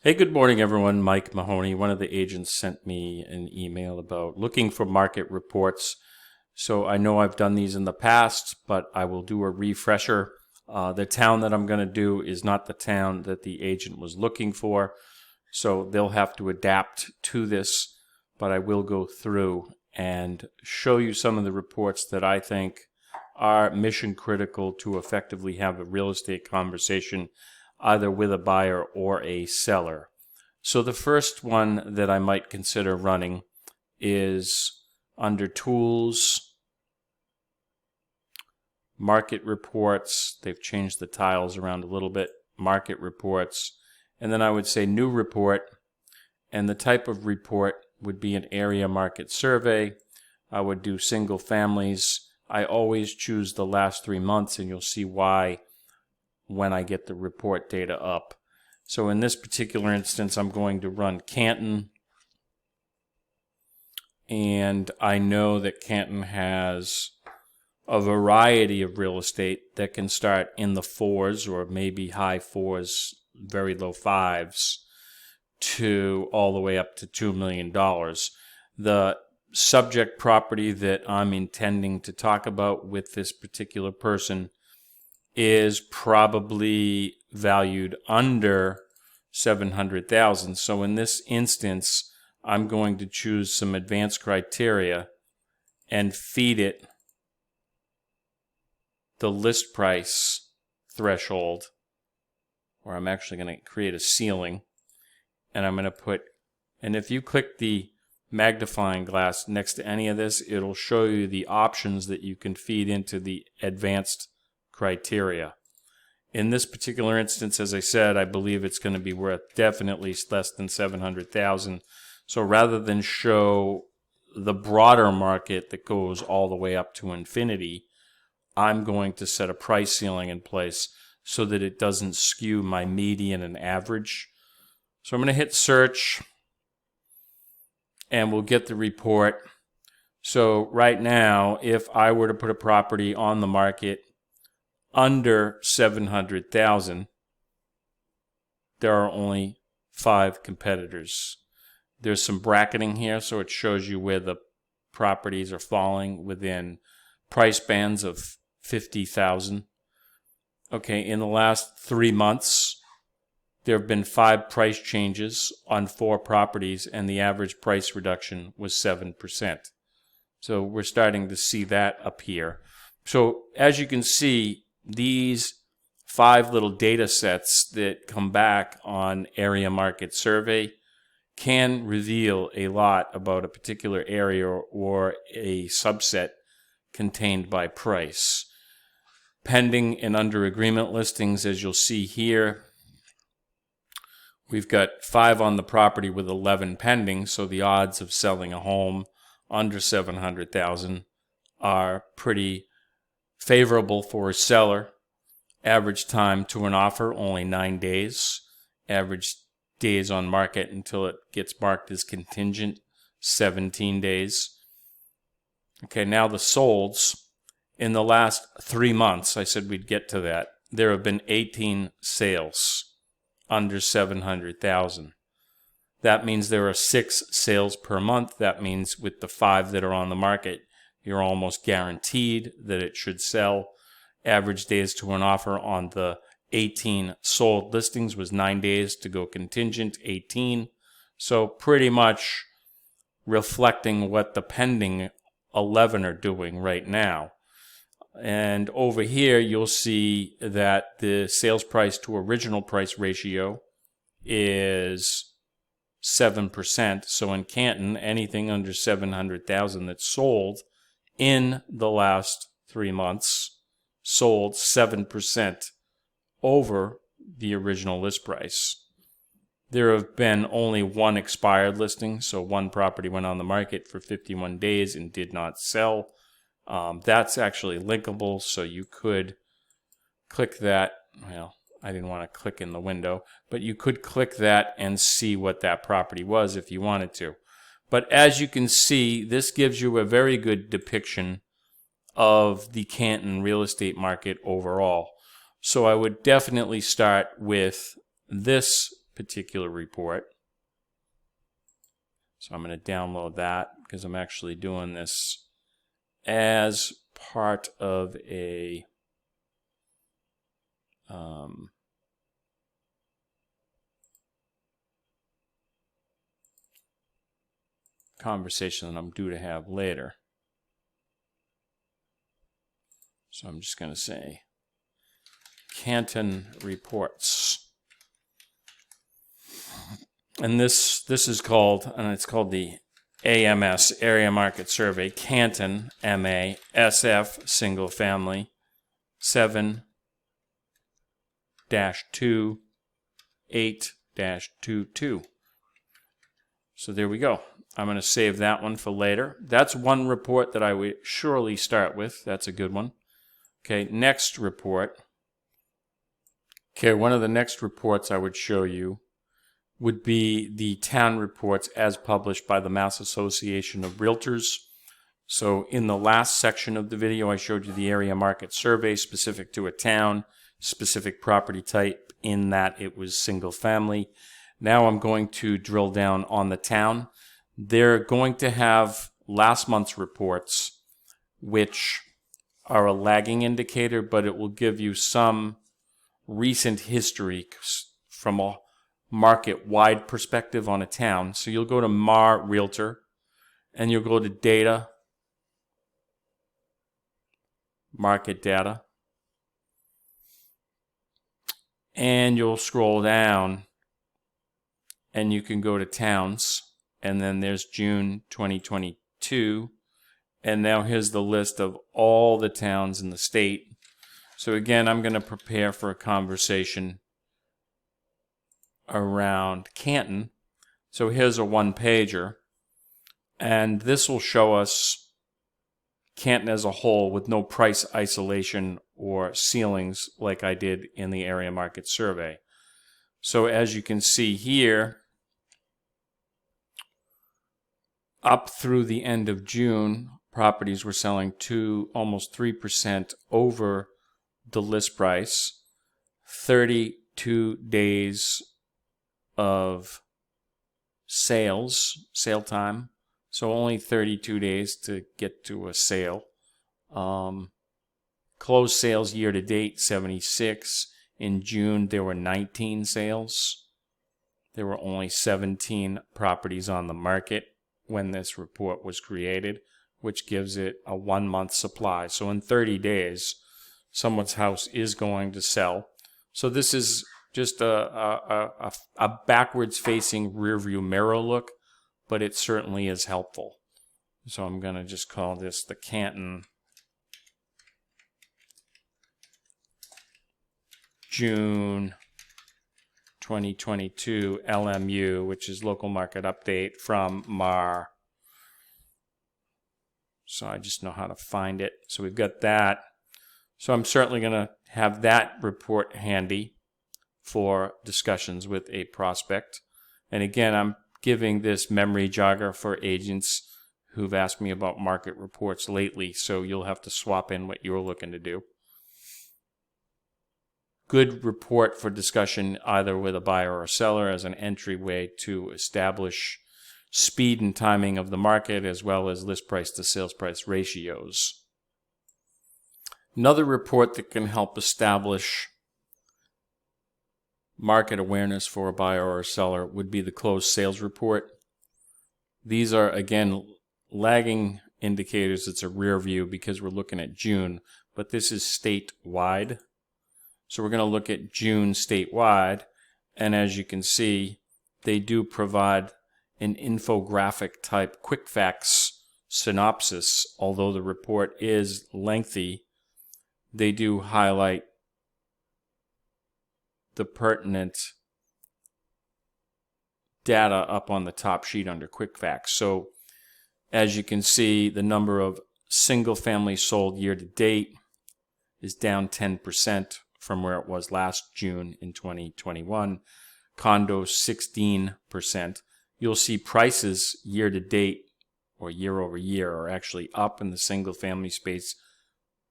Hey, good morning, everyone. Mike Mahoney. One of the agents sent me an email about looking for market reports. So I know I've done these in the past, but I will do a refresher. The town that I'm going to do is not the town that the agent was looking for, so they'll have to adapt to this, but I will go through and show you some of the reports that I think are mission critical to effectively have a real estate conversation either with a buyer or a seller. So the first one that I might consider running is under Tools, Market Reports. They've changed the tiles around a little bit. Market Reports. And then I would say New Report. And the type of report would be an area market survey. I would do single families. I always choose the last 3 months, and you'll see why when I get the report data up. So in this particular instance, I'm going to run Canton. And I know that Canton has a variety of real estate that can start in the 4s or maybe high 4s, very low 5s, to all the way up to $2 million. The subject property that I'm intending to talk about with this particular person is probably valued under $700,000. So in this instance, I'm going to choose some advanced criteria and feed it the list price threshold, or I'm actually going to create a ceiling, and I'm going to put, and if you click the magnifying glass next to any of this, it'll show you the options that you can feed into the advanced criteria. In this particular instance, as I said, I believe it's going to be worth definitely less than $700,000. So rather than show the broader market that goes all the way up to infinity, I'm going to set a price ceiling in place so that it doesn't skew my median and average. So I'm going to hit search, and we'll get the report. So right now, if I were to put a property on the market under $700,000, there are only 5 competitors. There's some bracketing here, so it shows you where the properties are falling within price bands of $50,000. Okay, in the last 3 months, there have been 5 price changes on 4 properties, and the average price reduction was 7%. So we're starting to see that appear. So as you can see, these 5 little data sets that come back on area market survey can reveal a lot about a particular area or a subset contained by price. Pending and under agreement listings, as you'll see here, we've got 5 on the property with 11 pending, so the odds of selling a home under $700,000 are pretty favorable for a seller. Average time to an offer, only 9 days. Average days on market until it gets marked as contingent, 17 days. Okay, now the solds. In the last 3 months, I said we'd get to that, there have been 18 sales under $700,000. That means there are 6 sales per month. That means with the 5 that are on the market, you're almost guaranteed that it should sell. Average days to an offer on the 18 sold listings was 9 days to go contingent, 18. So pretty much reflecting what the pending 11 are doing right now. And over here, you'll see that the sales price to original price ratio is 7%. So in Canton, anything under $700,000 that's sold in the last 3 months sold 7% over the original list price. There have been only 1 expired listing, so 1 property went on the market for 51 days and did not sell. That's actually linkable, so you could click that. Well, I didn't want to click in the window, but you could click that and see what that property was if you wanted to. But as you can see, this gives you a very good depiction of the Canton real estate market overall. So I would definitely start with this particular report. So I'm going to download that because I'm actually doing this as part of a conversation that I'm due to have later. So I'm just going to say Canton reports. And this is called, and it's called the AMS, Area Market Survey, Canton, MASF, Single Family, 7-2, 8-22. So there we go. I'm going to save that one for later. That's one report that I would surely start with. That's a good one. Okay, next report. Okay, one of the next reports I would show you would be the town reports as published by the Mass Association of Realtors. So in the last section of the video, I showed you the area market survey specific to a town, specific property type, in that it was single family. Now I'm going to drill down on the town. They're going to have last month's reports, which are a lagging indicator, but it will give you some recent history from a market-wide perspective on a town. So you'll go to MAR Realtor, and you'll go to Data, Market Data, and you'll scroll down, and you can go to Towns, and then there's June 2022, and now here's the list of all the towns in the state. So again, I'm going to prepare for a conversation around Canton. So here's a one-pager, and this will show us Canton as a whole with no price isolation or ceilings like I did in the area market survey. So as you can see here, up through the end of June, properties were selling to almost 3% over the list price, 32 days of sale time, so only 32 days to get to a sale. Closed sales year to date, 76. In June, there were 19 sales. There were only 17 properties on the market when this report was created, which gives it a 1-month supply. So in 30 days, someone's house is going to sell. So this is just a backwards-facing rearview mirror look, but it certainly is helpful. So I'm going to just call this the Canton June 2022 LMU, which is local market update from MAR. So I just know how to find it. So we've got that. So I'm certainly going to have that report handy for discussions with a prospect. And again, I'm giving this memory jogger for agents who've asked me about market reports lately, so you'll have to swap in what you're looking to do. Good report for discussion either with a buyer or seller as an entryway to establish speed and timing of the market, as well as list price to sales price ratios. Another report that can help establish market awareness for a buyer or a seller would be the closed sales report. These are, again, lagging indicators. It's a rear view because we're looking at June, but this is statewide. So we're going to look at June statewide, and as you can see, they do provide an infographic type quick facts synopsis. Although the report is lengthy, they do highlight the pertinent data up on the top sheet under quick facts. So as you can see, the number of single family sold year to date is down 10% from where it was last June in 2021. Condos 16%. You'll see prices year to date or year over year are actually up in the single family space,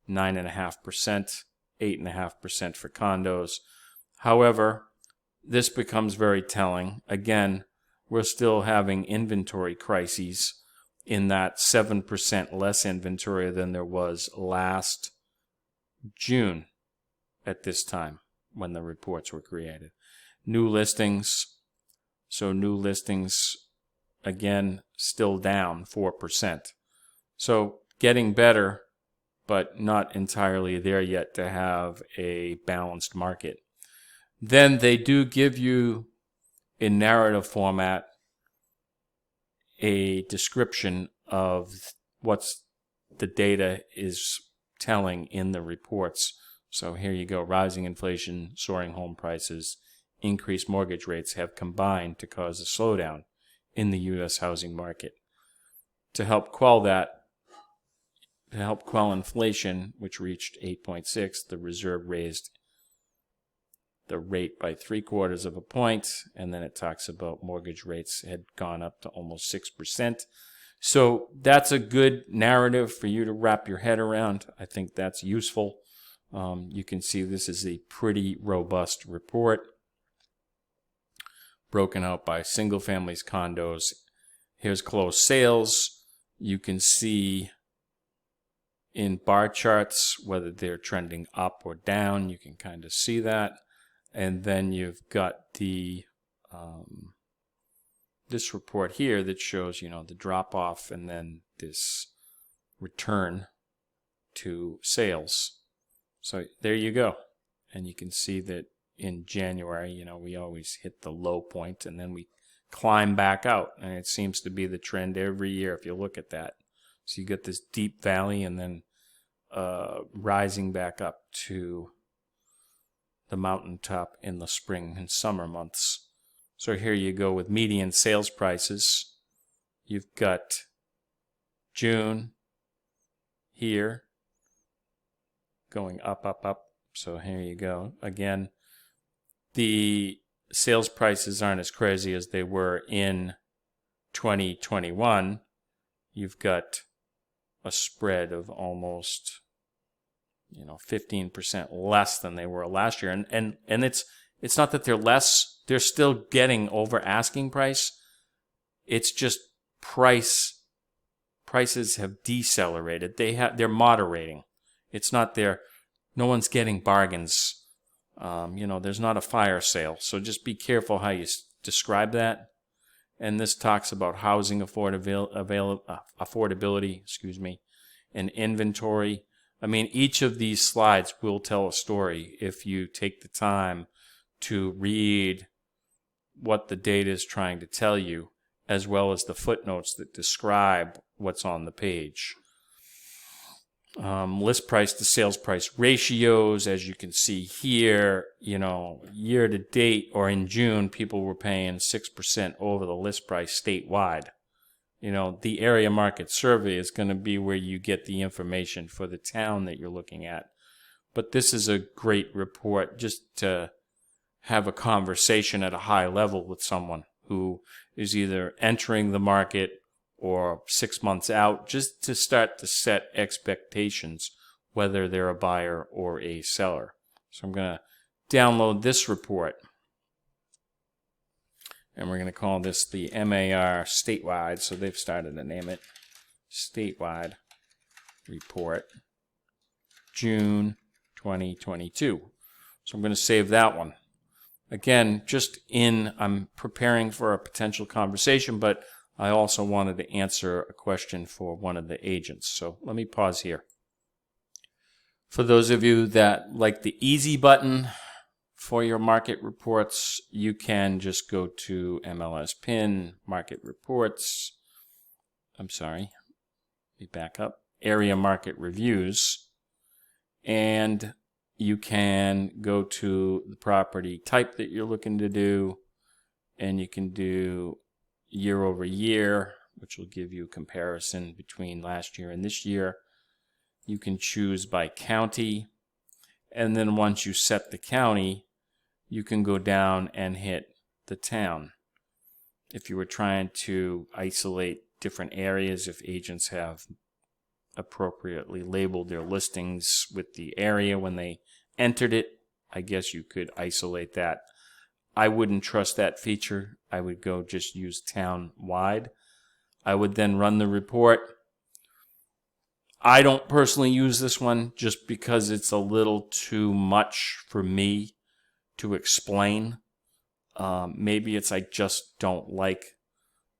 9.5%, 8.5% for condos. However, this becomes very telling. Again, we're still having inventory crises in that 7% less inventory than there was last June at this time when the reports were created. New listings, so new listings, again, still down 4%. So getting better, but not entirely there yet to have a balanced market. Then they do give you, in narrative format, a description of what's the data is telling in the reports. So here you go. Rising inflation, soaring home prices, increased mortgage rates have combined to cause a slowdown in the U.S. housing market. To help quell that, to help quell inflation, which reached 8.6, the Reserve raised the rate by 0.75 of a point, and then it talks about mortgage rates had gone up to almost 6%. So that's a good narrative for you to wrap your head around. I think that's useful. You can see this is a pretty robust report, broken out by single families, condos. Here's closed sales. You can see in bar charts whether they're trending up or down. You can kind of see that. And then you've got the this report here that shows, you know, the drop off and then this return to sales. So there you go. And you can see that in January, you know, we always hit the low point and then we climb back out. And it seems to be the trend every year if you look at that. So you get this deep valley and then rising back up to the mountaintop in the spring and summer months. So here you go with median sales prices. You've got June here going up, up, up. So here you go. Again, the sales prices aren't as crazy as they were in 2021. You've got a spread of almost 15% less than they were last year. And it's not that they're less, they're still getting over asking price. It's just prices have decelerated. They're moderating. It's not no one's getting bargains. There's not a fire sale. So just be careful how you describe that. And this talks about housing affordability, and inventory. I mean, each of these slides will tell a story if you take the time to read what the data is trying to tell you, as well as the footnotes that describe what's on the page. List price to sales price ratios, as you can see here, year to date or in June, people were paying 6% over the list price statewide. The area market survey is going to be where you get the information for the town that you're looking at. But this is a great report just to have a conversation at a high level with someone who is either entering the market or 6 months out, just to start to set expectations, whether they're a buyer or a seller. So I'm going to download this report. And we're going to call this the MAR Statewide, so they've started to name it, Statewide Report, June 2022. So I'm going to save that one. Again, I'm preparing for a potential conversation, but I also wanted to answer a question for one of the agents. So let me pause here. For those of you that like the easy button for your market reports, you can just go to MLSPIN, market reports. Let me back up. Area market reviews. And you can go to the property type that you're looking to do. And you can do year over year, which will give you a comparison between last year and this year. You can choose by county. And then once you set the county, you can go down and hit the town. If you were trying to isolate different areas, if agents have appropriately labeled their listings with the area when they entered it, I guess you could isolate that. I wouldn't trust that feature. I would go just use town-wide. I would then run the report. I don't personally use this one just because it's a little too much for me to explain. Maybe it's I just don't like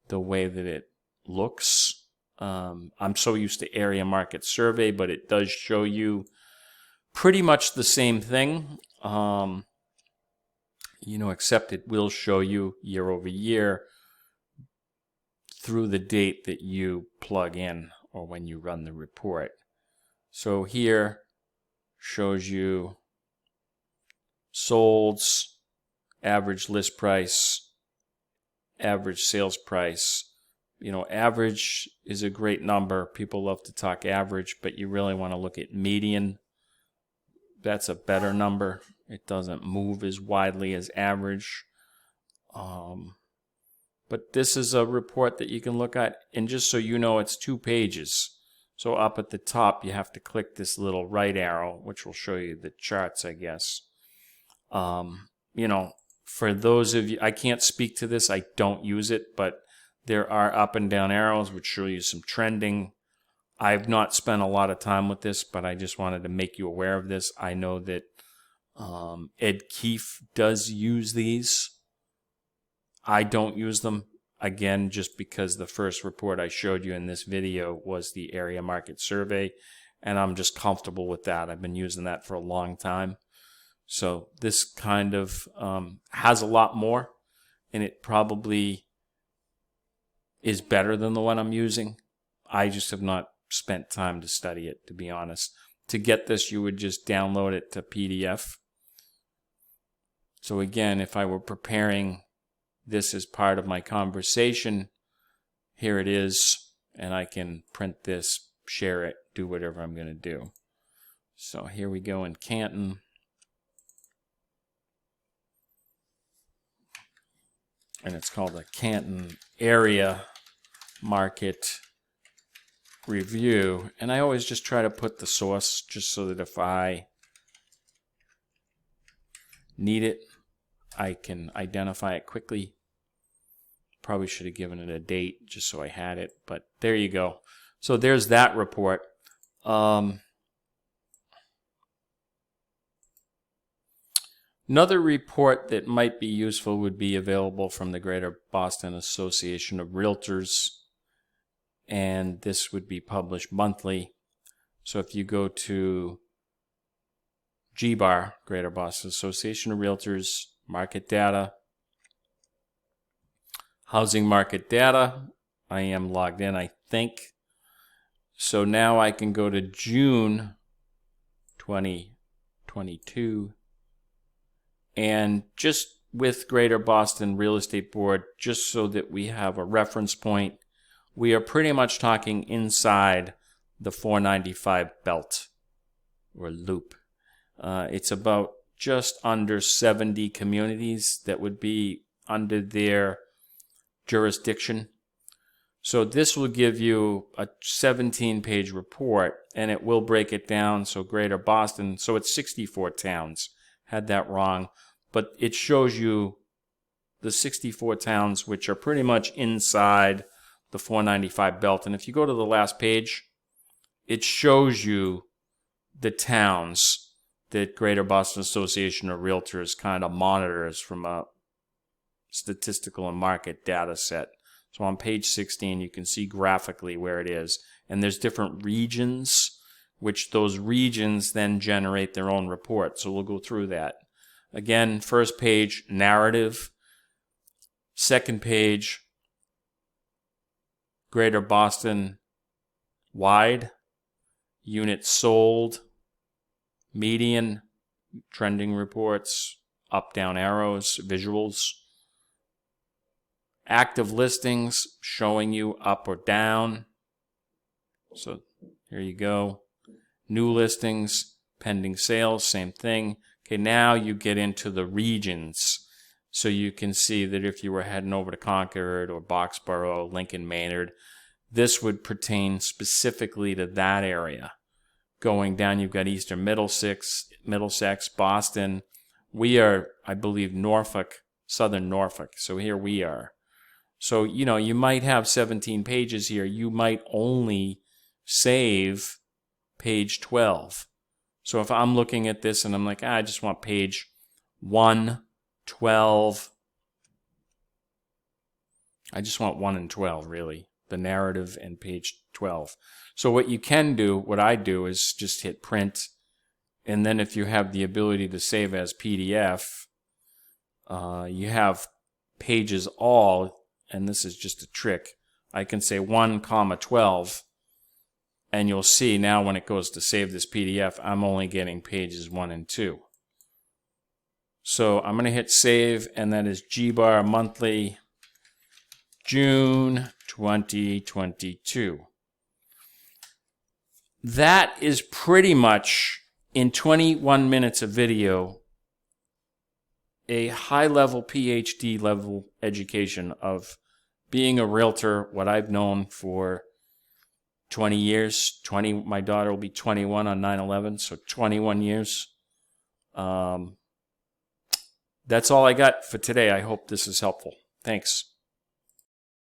the way that it looks. I'm so used to area market survey, but it does show you pretty much the same thing. Except it will show you year over year through the date that you plug in or when you run the report. So here shows you solds, average list price, average sales price. Average is a great number. People love to talk average, but you really want to look at median. That's a better number. It doesn't move as widely as average. But this is a report that you can look at, and just so you know, it's 2 pages. So up at the top, you have to click this little right arrow, which will show you the charts, I guess. For those of you, I can't speak to this, I don't use it, but there are up and down arrows which show you some trending. I've not spent a lot of time with this, but I just wanted to make you aware of this. I know that Ed Keefe does use these. I don't use them, again, just because the first report I showed you in this video was the area market survey, and I'm just comfortable with that. I've been using that for a long time. So this kind of has a lot more, and it probably is better than the one I'm using. I just have not spent time to study it, to be honest. To get this, you would just download it to PDF. So again, if I were preparing this as part of my conversation, here it is, and I can print this, share it, do whatever I'm going to do. So here we go in Canton. And it's called a Canton Area Market Review. And I always just try to put the source just so that if I need it, I can identify it quickly. Probably should have given it a date just so I had it, but there you go. So there's that report. Another report that might be useful would be available from the Greater Boston Association of Realtors, and this would be published monthly. So if you go to GBAR, Greater Boston Association of Realtors, market data, housing market data, I am logged in, I think. So now I can go to June 2022, and just with Greater Boston Real Estate Board, just so that we have a reference point, we are pretty much talking inside the 495 belt or loop. It's about just under 70 communities that would be under their jurisdiction. So this will give you a 17-page report, and it will break it down. So Greater Boston, so it's 64 towns. Had that wrong. But it shows you the 64 towns which are pretty much inside the 495 belt. And if you go to the last page, it shows you the towns that Greater Boston Association of Realtors kind of monitors from a statistical and market data set. So on page 16, you can see graphically where it is. And there's different regions, which those regions then generate their own report. So we'll go through that. Again, first page, narrative. Second page, Greater Boston wide, units sold, median, trending reports, up, down arrows, visuals. Active listings showing you up or down. So here you go. New listings, pending sales, same thing. Okay, now you get into the regions. So you can see that if you were heading over to Concord or Boxborough, Lincoln, Maynard, this would pertain specifically to that area. Going down, you've got Eastern Middlesex, Boston. We are, I believe, Norfolk Southern Norfolk. So here we are. So, you might have 17 pages here. You might only save page 12. So if I'm looking at this and I'm like, I just want page 112. I just want 1 and 12, really. The narrative and page 12. So what you can do, what I do, is just hit print. And then if you have the ability to save as PDF, you have pages all, and this is just a trick. I can say 1,12, and you'll see now when it goes to save this PDF, I'm only getting pages 1 and 2. So I'm going to hit save, and that is G-Bar monthly June 2022. That is pretty much, in 21 minutes of video, a high-level PhD level education of being a realtor, what I've known for 20 years. My daughter will be 21 on 9/11, so 21 years. That's all I got for today. I hope this is helpful. Thanks.